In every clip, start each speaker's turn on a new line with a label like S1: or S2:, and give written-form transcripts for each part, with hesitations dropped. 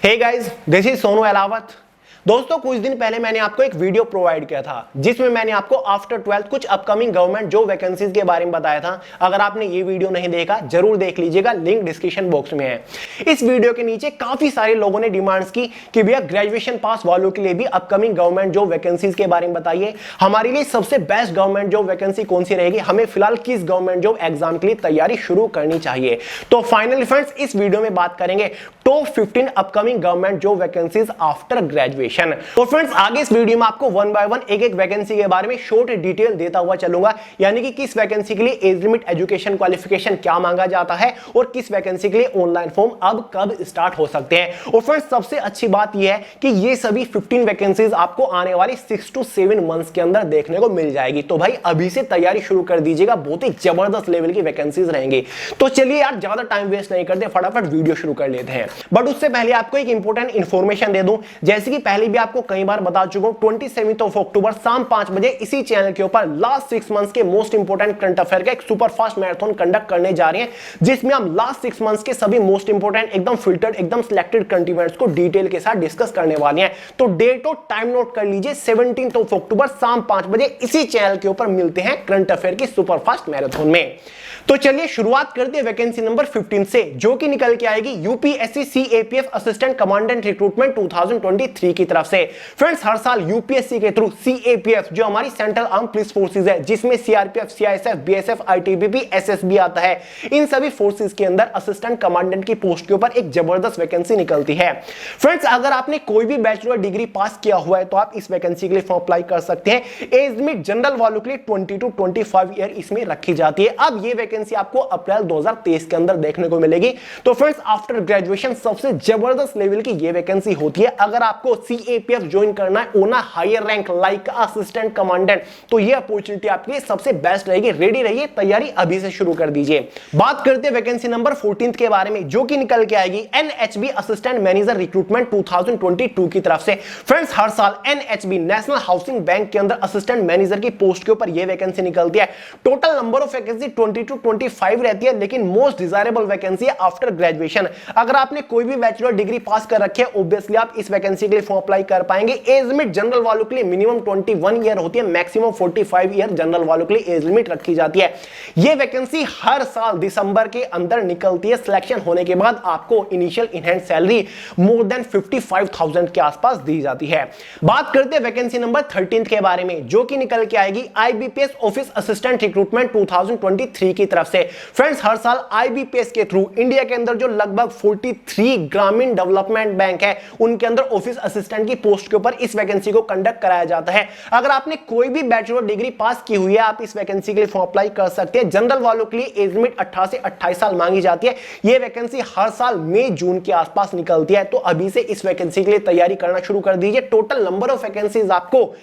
S1: Hey guys, this is Sonu Alawat. दोस्तों, कुछ दिन पहले मैंने आपको एक वीडियो प्रोवाइड किया था जिसमें मैंने आपको आफ्टर 12th कुछ अपकमिंग गवर्नमेंट जॉब वैकेंसीज के बारे में बताया था। अगर आपने ये वीडियो नहीं देखा जरूर देख लीजिएगा, लिंक डिस्क्रिप्शन बॉक्स में है। इस वीडियो के नीचे काफी सारे लोगों ने डिमांड्स की कि भैया ग्रेजुएशन पास वालों के लिए भी अपकमिंग गवर्नमेंट जॉब वैकेंसीज के बारे में बताइए, हमारे लिए सबसे बेस्ट गवर्नमेंट जॉब वैकेंसी कौन सी रहेगी, हमें फिलहाल किस गवर्नमेंट जॉब एग्जाम के लिए तैयारी शुरू करनी चाहिए। तो फाइनली फ्रेंड्स, इस वीडियो में बात करेंगे top 15 upcoming government job vacancies after graduation. तो फ्रेंड्स, आगे इस वीडियो में आपको वन बाय वन एक एक वैकेंसी के बारे में शॉर्ट डिटेल देता हुआ चलूंगा, यानी कि किस वैकेंसी के लिए एज लिमिट, एजुकेशन क्वालिफिकेशन क्या मांगा जाता है और किस वैकेंसी के लिए ऑनलाइन फॉर्म अब कब स्टार्ट हो सकते हैं। और फ्रेंड्स, सबसे अच्छी बात यह है कि ये सभी 15 वैकेंसीज आपको आने वाली 6 to 7 मंथ्स के अंदर देखने को मिल जाएगी। तो भाई अभी से तैयारी शुरू कर दीजिएगा, बहुत ही जबरदस्त लेवल की वैकेंसीज रहेंगी। तो चलिए यार, ज्यादा टाइम वेस्ट नहीं करते, फटाफट वीडियो शुरू कर लेते हैं। बट उससे पहले आपको एक इंपॉर्टेंट इंफॉर्मेशन दे दूं, जैसे कि पहले भी आपको कई बार बता चुका हूं, 27 अक्टूबर शाम 5 बजे इसी चैनल के ऊपर लास्ट 6 मंथ्स के मोस्ट इंपोर्टेंट करंट अफेयर का एक सुपर फास्ट मैराथन कंडक्ट करने जा रहे हैं, जिसमें हम लास्ट 6 मंथ्स के सभी मोस्ट इंपोर्टेंट, एकदम फिल्टर्ड, एकदम सिलेक्टेड करंट इवेंट्स को डिटेल के साथ डिस्कस करने वाले हैं। तो डेट और टाइम नोट कर लीजिए, 17 अक्टूबर शाम 5 बजे इसी चैनल के ऊपर मिलते हैं करंट अफेयर की सुपर फास्ट मैराथन में। तो चलिए शुरुआत करते हैं वैकेंसी नंबर 15 से, जो कि निकल के आएगी UPSC CAPF assistant commandant recruitment 2023 की तरफ से। फ्रेंड्स, हर साल यूपीएससी के थ्रू सीएपीएफ, जो हमारी सेंट्रल आर्म पुलिस फोर्सेज है, जिसमें CRPF, CISF, BSF, ITBP, SSB आता है, इन सभी फोर्सेज के अंदर असिस्टेंट कमांडेंट की पोस्ट के ऊपर एक जबरदस्त वैकेंसी निकलती है। फ्रेंड्स, अगर आपने कोई भी बैचलर डिग्री पास किया हुआ है तो आप इस वैकेंसी के लिए फॉर्म अप्लाई कर सकते हैं। एज लिमिट जनरल वालों के लिए 20 to 25 ईयर इसमें रखी जाती है। अब ये वैकेंसी आपको अप्रैल 2023 के अंदर देखने को मिलेगी। तो फ्रेंड्स, आफ्टर ग्रेजुएशन सबसे जबरदस्त लेवल की ये वैकेंसी होती है। अगर आपको सीएपीएफ ज्वाइन करना है on a higher rank like assistant commandant, तो ये अपॉर्चुनिटी आपके लिए सबसे बेस्ट रहेगी। रेडी रहिए, तैयारी अभी से शुरू कर दीजिए। बात करते हैं वैकेंसी नंबर 14 के बारे में, जो कि निकल के आएगी एनएचबी असिस्टेंट मैनेजर रिक्रूटमेंट 2022 की तरफ से। फ्रेंड्स, हर साल एनएचबी नेशनल हाउसिंग बैंक के अंदर असिस्टेंट मैनेजर की पोस्ट के ऊपर ये वैकेंसी निकलती है। Total number of vacancy 20 to 25 रहती है, लेकिन मोस्ट डिजायरेबल वैकेंसी है आफ्टर ग्रेजुएशन। अगर आपने कोई भी बैचलर डिग्री पास कर रखी है, ऑब्वियसली आप इस वैकेंसी के लिए फॉर्म अप्लाई कर पाएंगे। एज लिमिट जनरल वालों के लिए मिनिमम 21 ईयर होती है, मैक्सिमम 45 ईयर जनरल वालों के लिए एज लिमिट रखी जाती है। यह वैकेंसी हर साल दिसंबर के अंदर निकलती है। सिलेक्शन होने के बाद आपको initial in hand salary more than 55,000 के आसपास दी जाती है। बात करते हैं वैकेंसी नंबर 13 के बारे में, जो कि निकल के आएगी आईबीपीएस ऑफिस असिस्टेंट रिक्रूटमेंट 2023 की तरफ से। फ्रेंड्स, हर साल आईबीपीएस के थ्रू इंडिया के अंदर जो लगभग 43 ग्रामीण डेवलपमेंट बैंक है, उनके अंदर ऑफिस असिस्टेंट की पोस्ट के ऊपर इस वैकेंसी को कंडक्ट कराया जाता है। अगर आपने कोई भी बैचलर डिग्री पास की हुई है, आप इस वैकेंसी के लिए फॉर्म अप्लाई कर सकते हैं। जनरल वालों के लिए एज लिमिट 18 से 28 साल मांगी जाती है। यह वैकेंसी हर साल मई जून के आसपास निकलती है। तो अभी से इस वैकेंसी के लिए तैयारी करना शुरू कर दीजिए। टोटल नंबर ऑफ वैकेंसीज आपको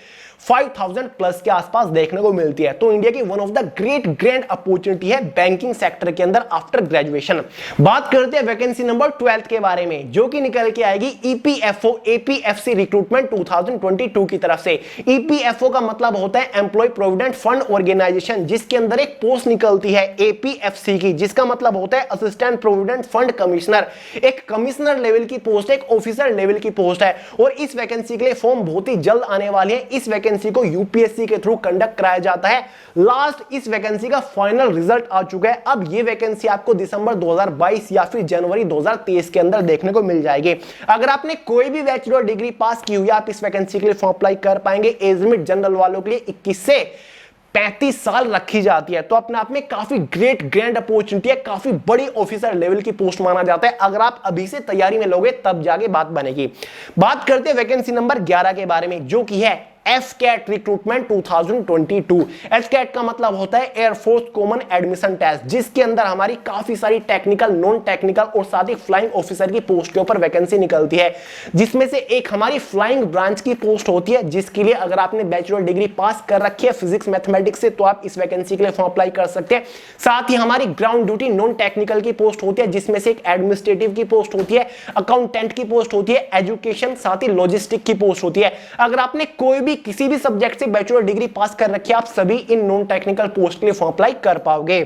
S1: 5000 प्लस के आसपास देखने को मिलती है। तो इंडिया की one of the great grand opportunity है बैंकिंग सेक्टर के अंदर आफ्टर ग्रेजुएशन। बात करते हैं वैकेंसी नंबर 12 के बारे में, जो कि निकल के आएगी ईपीएफओ एपीएफसी रिक्रूटमेंट 2022 की तरफ से। ईपीएफओ का मतलब होता है एम्प्लॉय प्रोविडेंट फंड ऑर्गेनाइजेशन, जिसके अंदर एक पोस्ट निकलती है एपीएफसी की, जिसका मतलब होता है असिस्टेंट प्रोविडेंट फंड कमिश्नर। एक कमिश्नर लेवल की पोस्ट है, एक ऑफिसर लेवल की पोस्ट है, और इस वैकेंसी के लिए फॉर्म बहुत ही जल्द आने वाली है। इस वैकेंसी को यूपीएससी के थ्रू कंडक्ट कराया जाता है। लास्ट इस वैकेंसी का फाइनल रिजल्ट आ चुका है। अब ये वैकेंसी आपको दिसंबर 2022 या फिर जनवरी 2023 के अंदर देखने को मिल जाएगी। अगर आपने कोई भी बैचलर डिग्री पास की हुई है, आप इस वैकेंसी के लिए फॉर्म अप्लाई कर पाएंगे। एज लिमिट जनरल वालों के लिए 21 से 35 साल रखी जाती है। तो अपने आप में काफी ग्रेट ग्रैंड अपॉर्चुनिटी है, काफी बड़ी ऑफिसर लेवल की पोस्ट माना जाता है। अगर आप अभी से तैयारी में लोगे तब जाके बात बनेगी। बात करते हैं वैकेंसी नंबर 11 के बारे में, जो कि है एफकैट रिक्रूटमेंट 2022। एफकैट का मतलब होता है एयरफोर्स कॉमन एडमिशन टेस्ट, जिसके अंदर हमारी काफी सारी टेक्निकल, नॉन टेक्निकल और साथ ही फ्लाइंग ऑफिसर की पोस्ट के ऊपर वैकेंसी निकलती है, जिसमें से एक हमारी फ्लाइंग ब्रांच की पोस्ट होती है, जिसके लिए अगर आपने बैचलर डिग्री पास कर रखी है फिजिक्स मैथमेटिक्स से, तो आप इस वैकेंसी के लिए फॉर्म अप्लाई कर सकते हैं। साथ ही हमारी ग्राउंड ड्यूटी नॉन टेक्निकल की पोस्ट होती है, जिसमें से एक एडमिनिस्ट्रेटिव की पोस्ट होती है, अकाउंटेंट की पोस्ट होती है, एजुकेशन साथ ही लॉजिस्टिक की पोस्ट होती है। अगर आपने कोई भी किसी भी सब्जेक्ट से बैचलर डिग्री पास कर रखी है, आप सभी इन नॉन टेक्निकल पोस्ट के लिए फॉर्म अप्लाई कर पाओगे।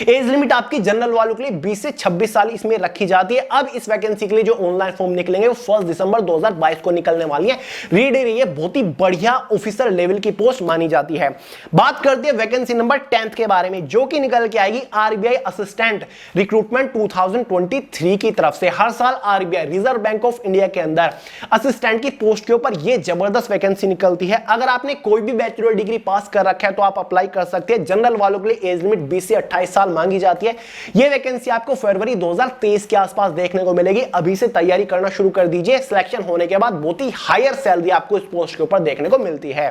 S1: एज लिमिट आपकी जनरल वालों के लिए 20 से 26 साल इसमें रखी जाती है। अब इस वैकेंसी के लिए जो ऑनलाइन फॉर्म निकलेंगे वो 1 दिसंबर 2022 को निकलने वाली है। रीड रही है, बहुत ही बढ़िया ऑफिसर लेवल की पोस्ट मानी जाती है। बात करते हैं वैकेंसी नंबर 10 के बारे में, जो कि निकल के आएगी आरबीआई असिस्टेंट रिक्रूटमेंट 2023 की तरफ से। हर साल RBI reserve bank of India के अंदर असिस्टेंट की पोस्ट के ऊपर यह जबरदस्त वैकेंसी निकलती है। अगर आपने कोई भी बैचलर डिग्री पास कर रखा है तो आप अप्लाई कर सकते हैं। जनरल वालों के लिए एज लिमिट 20 से 28 साल मांगी जाती है। यह वैकेंसी आपको फरवरी 2023 के आसपास देखने को मिलेगी। अभी से तैयारी करना शुरू कर दीजिए। सिलेक्शन होने के बाद बहुत ही हायर सैलरी आपको इस पोस्ट के ऊपर देखने को मिलती है।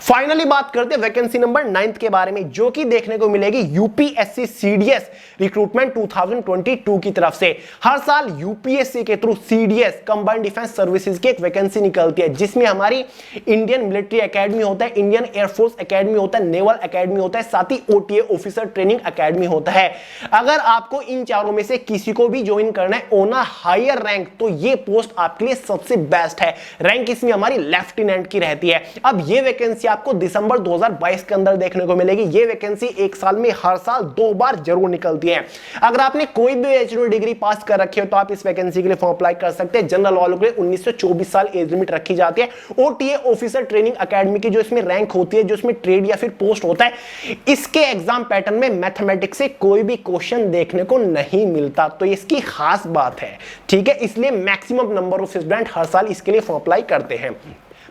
S1: फाइनली बात करते हैं वैकेंसी नंबर 9 के बारे में, जो कि देखने को मिलेगी यूपीएससी सीडीएस रिक्रूटमेंट 2022 की तरफ से। हर साल यूपीएससी के through CDS combined defence services की एक वैकेंसी निकलती है, जिसमें हमारी इंडियन मिलिट्री एकेडमी होता है, इंडियन एयरफोर्स एकेडमी होता है, नेवल एकेडमी होता है, साथ ही ओटीए ऑफिसर ट्रेनिंग एकेडमी होता है। अगर आपको इन चारों में से किसी को भी ज्वाइन करना है ऑन अ हायर रैंक, तो ये पोस्ट आपके लिए सबसे बेस्ट है। रैंक इसमें हमारी लेफ्टिनेंट की रहती है। अब ये वैकेंसी आपको दिसंबर 2022 के अंदर देखने को मिलेगी। ये वैकेंसी एक साल में हर साल 2 बार जरूर निकलती है। अगर आपने कोई भी बैचलर डिग्री पास कर रखी हो तो आप इस वैकेंसी के लिए फॉर्म अप्लाई कर सकते हैं। जनरल वालों के लिए 19 से 24 साल एज लिमिट रखी जाती है। ओटीए ऑफिसर ट्रेनिंग एकेडमी की जो इसमें रैंक होती है, जो इसमें ट्रेड या फिर पोस्ट होता है, इसके एग्जाम पैटर्न में मैथमेटिक्स से कोई भी क्वेश्चन देखने को नहीं मिलता, तो इसकी खास बात है। ठीक है, इसलिए मैक्सिमम नंबर ऑफ स्टूडेंट हर साल इसके लिए फॉर्म अप्लाई करते हैं।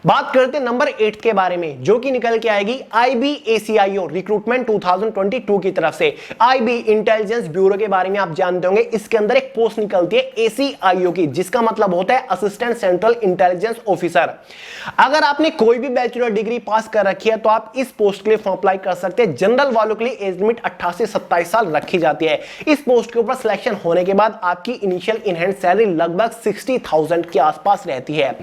S1: बात करते हैं नंबर 8 के बारे में, जो कि निकल के आएगी आईबीएसीआईओ रिक्रूटमेंट 2022 की तरफ से। आईबी इंटेलिजेंस ब्यूरो के बारे में आप जानते होंगे। इसके अंदर एक पोस्ट निकलती है एसीआईओ की, जिसका मतलब होता है असिस्टेंट सेंट्रल इंटेलिजेंस ऑफिसर। अगर आपने कोई भी बैचलर डिग्री पास कर रखी है तो आप इस पोस्ट के लिए फॉर्म अप्लाई कर सकते हैं। जनरल वालों के लिए एज लिमिट 18 से 27 साल रखी जाती है। इस पोस्ट के ऊपर सिलेक्शन होने के बाद आपकी इनिशियल इन हैंड सैलरी लगभग 60,000 के आसपास रहती है।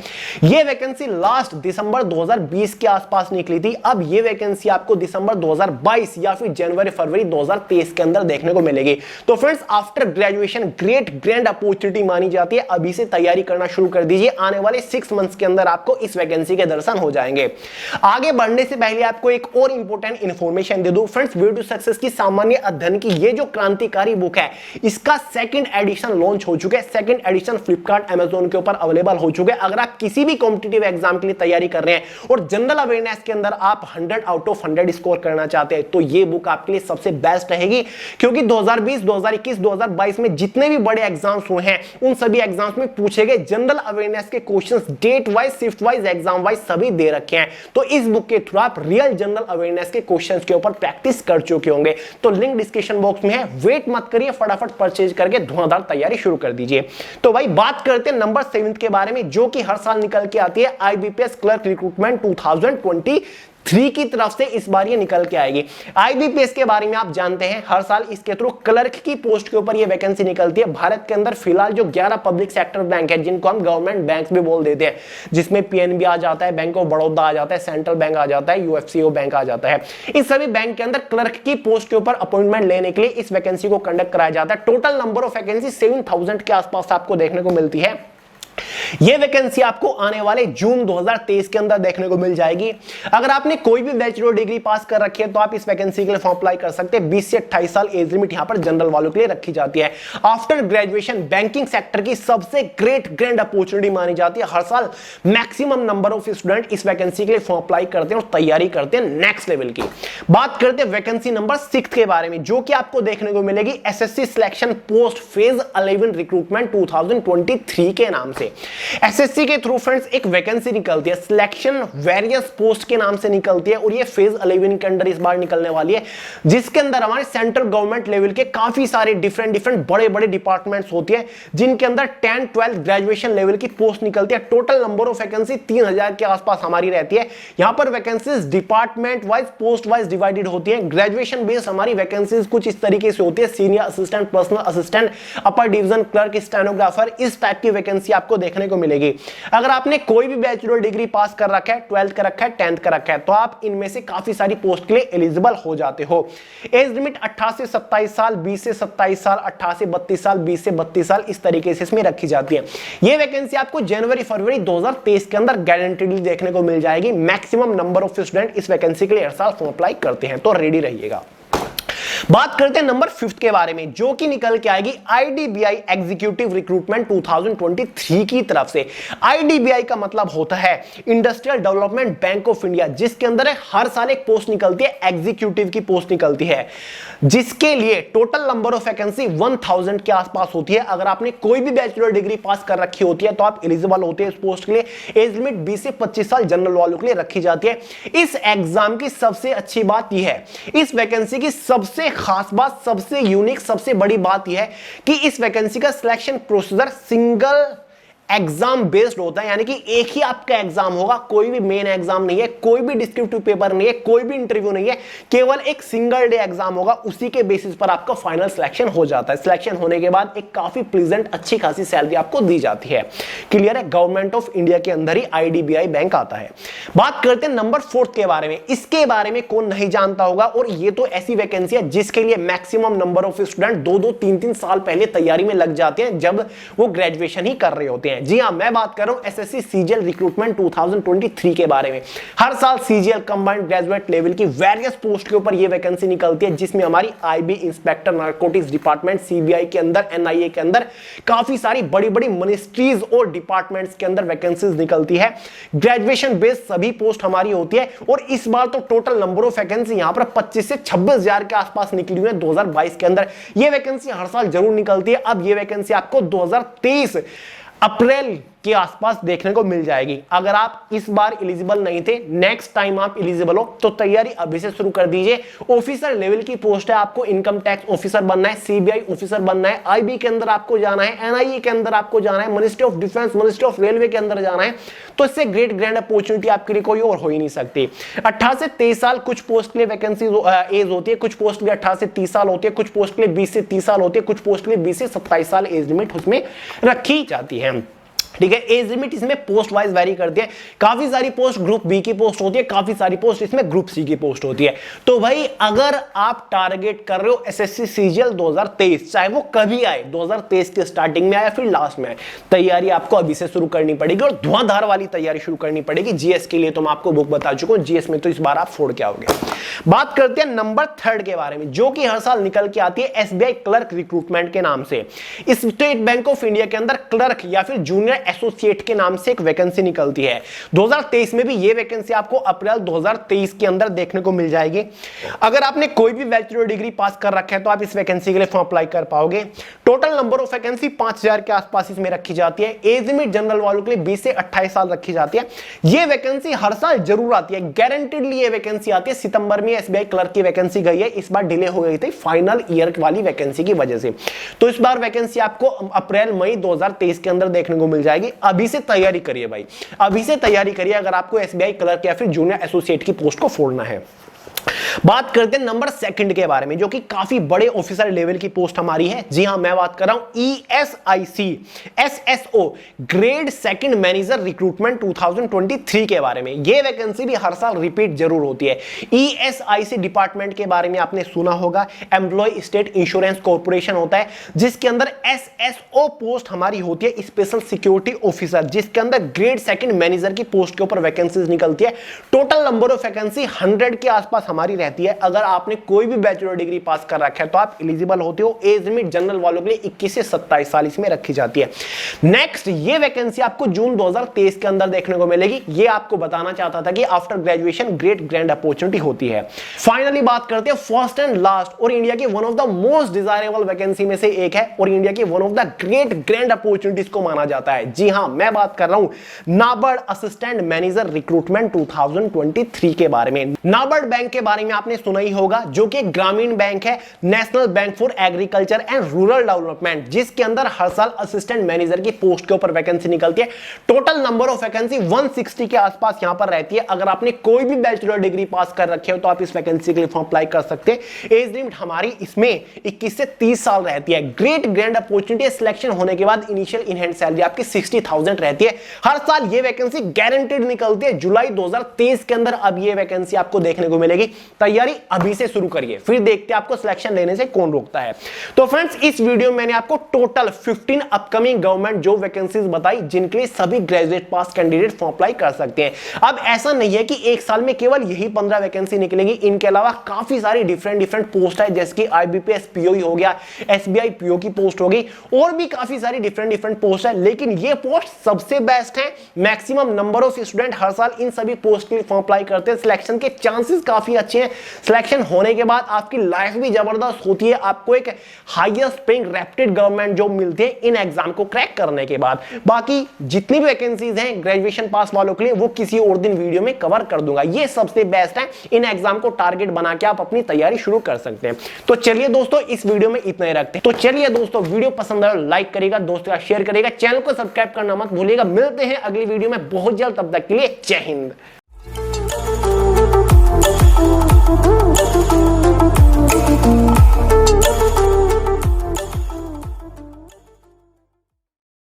S1: यह वैकेंसी लास्ट दिसंबर 2020 के आसपास निकली थी। अब यह वैकेंसी आपको दिसंबर 2022 या फिर जनवरी फरवरी 2023 के अंदर देखने को मिलेगी। तो friends, after graduation great grand opportunity मानी जाती है। अभी से तैयारी करना शुरू कर दीजिए। आने वाले 6 मंथ्स के अंदर आपको इस वैकेंसी के दर्शन हो जाएंगे। आगे बढ़ने से पहले आपको एक और इंपॉर्टेंट इंफॉर्मेशन दे दूं फ्रेंड्स, वे टू सक्सेस की सामान्य अध्ययन की ये जो क्रांतिकारी बुक है, इसका सेकंड एडिशन लॉन्च हो चुका है। सेकंड एडिशन फ्लिपकार्ट अमेज़न के ऊपर अवेलेबल हो चुके हैं। अगर आप किसी भी कॉम्पिटिटिव एग्जाम के लिए तैयारी कर रहे हैं और जनरल अवेयरनेस के अंदर आप 100 आउट ऑफ 100 स्कोर करना चाहते हैं, तो ये बुक आपके लिए सबसे बेस्ट रहेगी। क्योंकि 2020, 2021, 2022 में जितने भी बड़े एग्जाम्स हुए हैं, उन सभी एग्जाम्स में पूछे गए जनरल अवेयरनेस के questions date wise, shift wise, exam wise सभी दे रखे हैं। तो इस बुक के थ्रू आप रियल जनरल अवेयरनेस के क्वेश्चंस के ऊपर प्रैक्टिस कर चुके होंगे। तो लिंक डिस्क्रिप्शन बॉक्स में है, वेट मत करिए, फटाफट परचेज करके धुआंधार तैयारी शुरू कर दीजिए। तो भाई बात करते हैं नंबर 7 के बारे में, जो कि हर साल निकल के आती है आईबीपीएस क्लर्क रिक्रूटमेंट 2023 की तरफ से। इस बार ये निकल के आएगी। आईबीपीएस के बारे में आप जानते हैं, हर साल इसके थ्रू क्लर्क की पोस्ट के ऊपर ये वैकेंसी निकलती है। भारत के अंदर फिलहाल जो 11 पब्लिक सेक्टर बैंक है, जिनको हम गवर्नमेंट बैंक भी बोल देते हैं, जिसमें पीएनबी आ जाता है, बैंक ऑफ बड़ौदा आ जाता है, सेंट्रल बैंक आ जाता है, यूएफसीओ बैंक आ जाता है, इस सभी बैंक के अंदर क्लर्क की पोस्ट के ऊपर अपॉइंटमेंट लेने के लिए इस वैकेंसी को कंडक्ट कराया जाता है। टोटल नंबर ऑफ वैकेंसी 7000 के आसपास आपको देखने को मिलती है। यह वैकेंसी आपको आने वाले जून 2023 के अंदर देखने को मिल जाएगी। अगर आपने कोई भी बैचलर डिग्री पास कर रखी है तो आप इस वैकेंसी के लिए फॉर्म अप्लाई कर सकते हैं। 20 से 28 साल एज लिमिट यहां पर जनरल वालों के लिए रखी जाती है। आफ्टर ग्रेजुएशन बैंकिंग सेक्टर की सबसे ग्रेट ग्रैंड अपॉर्चुनिटी मानी जाती है। हर साल मैक्सिमम नंबर ऑफ स्टूडेंट इस वैकेंसी के लिए फॉर्म अप्लाई करते हैं और तैयारी करते हैं नेक्स्ट लेवल की। बात करते हैं वैकेंसी नंबर 6 के बारे में, जो कि आपको देखने को मिलेगी SSC selection post phase 11 recruitment 2023 के नाम से। एसएससी के थ्रू फ्रेंड्स एक वैकेंसी निकलती है, सिलेक्शन वेरियस पोस्ट के नाम से निकलती है, और ये फेज 11 के अंदर इस बार निकलने वाली है, जिसके अंदर हमारे सेंट्रल गवर्नमेंट लेवल के काफी सारे डिफरेंट बड़े बड़े डिपार्टमेंट्स होती है, जिनके अंदर 10, 12 ग्रेजुएशन लेवल की पोस्ट निकलती है। टोटल नंबर ऑफ वैकेंसी 3000 के आसपास हमारी रहती है। यहां पर vacancies department wise, post wise divided होती है। ग्रेजुएशन बेस्ड हमारी वैकेंसीज कुछ इस तरीके से होती है, senior assistant, personal assistant, upper division clerk, stenographer, इस टाइप की वैकेंसी आपको देखने को मिलेगी। अगर आपने कोई भी बैचलर डिग्री पास कर रखा है, 12th का रखा है, 10th का रखा है, तो आप इनमें से काफी सारी पोस्ट के लिए एलिजिबल हो जाते हो। एज लिमिट 18 से 27 साल, 20 से 27 साल, 18 से 32 साल, 20 से 32 साल, इस तरीके से इसमें रखी जाती है। यह वैकेंसी आपको जनवरी फरवरी 2023 के अंदर गारंटीडली देखने को मिल जाएगी। मैक्सिमम नंबर ऑफ स्टूडेंट इस वैकेंसी के लिए हर साल फॉर्म अप्लाई करते हैं, तो रेडी रहिएगा। बात करते हैं नंबर 5 के बारे में, जो कि निकल के आएगी आईडीबीआई एग्जीक्यूटिव रिक्रूटमेंट 2023 की तरफ से। आईडीबीआई का मतलब होता है industrial development bank of India, जिसके अंदर हर साल एक पोस्ट निकलती है, एग्जीक्यूटिव की पोस्ट निकलती है, जिसके लिए टोटल नंबर ऑफ वैकेंसी 1000 के आसपास होती है। अगर आपने कोई भी बैचलर डिग्री पास कर रखी होती है तो आप एलिजिबल होते हैं इस पोस्ट के लिए। एज लिमिट 20 से 25 साल जनरल वालों के लिए रखी जाती है। इस एग्जाम की सबसे अच्छी बात यह है, इस वैकेंसी की सबसे खास बात, सबसे यूनिक, सबसे बड़ी बात यह है कि इस वैकेंसी का selection procedure single exam based होता है, यानी कि एक ही आपका एग्जाम होगा, कोई भी मेन एग्जाम नहीं है, कोई भी डिस्क्रिप्टिव पेपर नहीं है, कोई भी इंटरव्यू नहीं है, केवल एक सिंगल डे एग्जाम होगा। उसी के बेसिस पर आपका फाइनल सिलेक्शन हो जाता है। सिलेक्शन होने के बाद एक काफी प्लीजेंट, अच्छी खासी सैलरी आपको दी जाती है। क्लियर है? गवर्नमेंट ऑफ इंडिया के अंदर ही आईडीबीआई बैंक आता है। बात करते हैं नंबर 4 के बारे में। इसके बारे में कौन नहीं जानता होगा, और ये तो ऐसी वैकेंसी है जिसके लिए मैक्सिमम नंबर ऑफ स्टूडेंट 2-2, 3-3 साल पहले तैयारी में लग जाते हैं, जब वो ग्रेजुएशन ही कर रहे होते हैं। जी हां, मैं बात कर रहा हूं एसएससी सीजीएल रिक्रूटमेंट 2023 के बारे में। हर साल सीजीएल कंबाइंड ग्रेजुएट लेवल की वेरियस पोस्ट के ऊपर ये वैकेंसी निकलती है, जिसमें हमारी IB, inspector narcotics department, CBI के अंदर, एनआईए के अंदर काफी सारी बड़ी बड़ी मिनिस्ट्रीज और डिपार्टमेंट्स के अंदर वैकेंसीज निकलती है। ग्रेजुएशन बेस्ड सभी पोस्ट हमारी होती है, और इस बार तो टोटल नंबर ऑफ वैकेंसी यहां पर 25 से 26,000 के आसपास निकली हुई है 2022 के अंदर। ये वैकेंसी हर साल जरूर निकलती है। अब ये वैकेंसी आपको 2023 अप्रैल के आसपास देखने को मिल जाएगी। अगर आप इस बार एलिजिबल नहीं थे, नेक्स्ट टाइम आप एलिजिबल हो, तो तैयारी अभी से शुरू कर दीजिए। ऑफिसर लेवल की पोस्ट है, आपको इनकम टैक्स ऑफिसर बनना है, सीबीआई ऑफिसर बनना है, आईबी के अंदर आपको जाना है, एनआईए के अंदर आपको जाना है, ministry of defence, ministry of railway के अंदर जाना है। तो इससे ग्रेट ग्रैंड अपॉर्चुनिटी आपके लिए कोई और हो ही नहीं सकती। 18 से 23 साल कुछ पोस्ट के लिए वैकेंसी एज होती है, कुछ पोस्ट के लिए 18 से 30 साल होती है, कुछ पोस्ट के लिए 20 से 30 साल होती है, कुछ पोस्ट के लिए 20 से 27 साल एज लिमिट उसमें रखी जाती है। ठीक है, एज लिमिट इसमें पोस्ट वाइज वेरी करती है। काफी सारी पोस्ट ग्रुप बी की पोस्ट होती है, काफी सारी पोस्ट इसमें ग्रुप सी की पोस्ट होती है। तो भाई अगर आप टारगेट कर रहे हो एसएससी सीजीएल 2023, चाहे वो कभी आए, 2023 के स्टार्टिंग में आए या फिर लास्ट में आए, तैयारी आपको अभी से शुरू करनी पड़ेगी, और धुआंधार वाली तैयारी शुरू करनी पड़ेगी। जीएस के लिए तो मैं आपको बुक बता चुका हूं, जीएस में तो इस बार आप फोड़ के आओगे। बात करते हैं नंबर 3 के बारे में, जो कि हर साल निकल के आती है एसबीआई क्लर्क रिक्रूटमेंट के नाम से। स्टेट बैंक ऑफ इंडिया के अंदर क्लर्क या फिर जूनियर एसोसिएट के नाम से एक वैकेंसी निकलती है। 2023 में भी ये वैकेंसी आपको अप्रैल 2023 के अंदर देखने को मिल जाएगी। अगर आपने कोई भी बैचलर डिग्री पास कर रखा है तो आप इस वैकेंसी के लिए फॉर्म अप्लाई कर पाओगे। टोटल नंबर ऑफ वैकेंसी 5000 के आसपास इसमें रखी जाती है। एज लिमिट जनरल वालों के लिए 20 से 28 साल रखी जाती है। ये वैकेंसी हर साल जरूर आती है, गारंटेडली ये वैकेंसी आती है। सितंबर में एसबीआई क्लर्क की वैकेंसी गई है, इस बार डिले हो गई थी फाइनल ईयर वाली वैकेंसी की वजह से। तो इस बार वैकेंसी आपको अप्रैल मई 2023 के अंदर देखने को मिल जाएगी। अभी से तैयारी करिए भाई, अभी से तैयारी करिए अगर आपको एसबीआई क्लर्क या फिर जूनियर एसोसिएट की पोस्ट को फोड़ना है। बात करते हैं नंबर 2 के बारे में, जो कि काफी बड़े ऑफिसर लेवल की पोस्ट हमारी है। जी हां, मैं बात कर रहा हूं ESIC SSO grade 2 manager recruitment 2023 के बारे में। यह वैकेंसी भी हर साल रिपीट जरूर होती है। ईएसआईसी डिपार्टमेंट के बारे में आपने सुना होगा, एम्प्लॉय स्टेट इंश्योरेंस कॉर्पोरेशन होता है, जिसके अंदर एसएसओ पोस्ट हमारी होती है, स्पेशल सिक्योरिटी ऑफिसर, जिसके अंदर ग्रेड 2 मैनेजर की पोस्ट के ऊपर वैकेंसीज निकलती है। टोटल नंबर ऑफ वैकेंसी 100 के आसपास हमारी रहती है। अगर आपने कोई भी बैचलर डिग्री पास कर रखा है तो आप एलिजिबल होते हो। एज लिमिट जनरल वालों के लिए 21 से 27 साल इसमें रखी जाती है। नेक्स्ट, ये वैकेंसी आपको जून 2023 के अंदर देखने को मिलेगी। ये आपको बताना चाहता था कि after graduation great grand opportunity होती है। फाइनली बात करते हैं फर्स्ट एंड लास्ट, और इंडिया की one of the most desirable vacancy में से एक है, और इंडिया की one of the great grand opportunities को माना जाता है। जी हां, मैं बात कर रहा हूं नाबार्ड असिस्टेंट मैनेजर रिक्रूटमेंट 2023 के बारे में। नाबार्ड बैंक के बारे में आपने सुना ही होगा, जो कि एक ग्रामीण बैंक है, national bank for agriculture and rural development, जिसके अंदर हर साल असिस्टेंट मैनेजर की पोस्ट के ऊपर वैकेंसी निकलती है। टोटल नंबर ऑफ वैकेंसी 160 के आसपास यहां पर रहती है। अगर आपने कोई भी बैचलर डिग्री पास कर रखे हो तो आप इस वैकेंसी के लिए फॉर्म अप्लाई कर सकते हैं। एज लिमिट हमारी इसमें 21 से 30 साल रहती है। ग्रेट ग्रैंड अपॉर्चुनिटी, सिलेक्शन होने के बाद इनिशियल इन हैंड सैलरी आपकी 60,000 रहती है। हर साल ये वैकेंसी गारंटेड निकलती है। जुलाई 2023 के अंदर अब ये वैकेंसी आपको देखने को मिलेगी। तैयारी अभी से शुरू करिए, फिर देखते हैं आपको सिलेक्शन लेने से कौन रोकता है। तो फ्रेंड्स, इस वीडियो में मैंने आपको total 15 upcoming government job vacancies बताई जिनके लिए सभी ग्रेजुएट पास कैंडिडेट फॉर्म अप्लाई कर सकते हैं। अब ऐसा नहीं है कि एक साल में केवल यही 15 वैकेंसी निकलेगी, इनके अलावा काफी सारी डिफरेंट पोस्ट है, जैसे कि आईबीपीएस पीओ हो गया, एसबीआई पीओ की पोस्ट होगी, और भी काफी सारी डिफरेंट पोस्ट है। लेकिन ये पोस्ट सबसे बेस्ट है, मैक्सिमम नंबर ऑफ स्टूडेंट हर साल इन सभी पोस्ट के लिए फॉर्म अप्लाई करते हैं, सिलेक्शन के चांसेस काफी अच्छे हैं। सिलेक्शन होने के बाद आपकी लाइफ भी जबरदस्त होती है, आपको एक highest paying reputed government job मिलती है इन एग्जाम को क्रैक करने के बाद। बाकी जितनी भी वैकेंसीज हैं ग्रेजुएशन पास वालों के लिए वो किसी और दिन वीडियो में कवर कर दूंगा। ये सबसे बेस्ट है, इन एग्जाम को टारगेट बना के आप अपनी तैयारी शुरू कर सकते हैं। तो चलिए दोस्तों, इस वीडियो में इतना ही रखते हैं। तो चलिए दोस्तों, वीडियो पसंद आए लाइक करेगा, दोस्तों का शेयर करेगा, चैनल को सब्सक्राइब करना मत भूलिएगा। मिलते हैं अगली वीडियो में बहुत जल्द, तब तक के लिए जय हिंद।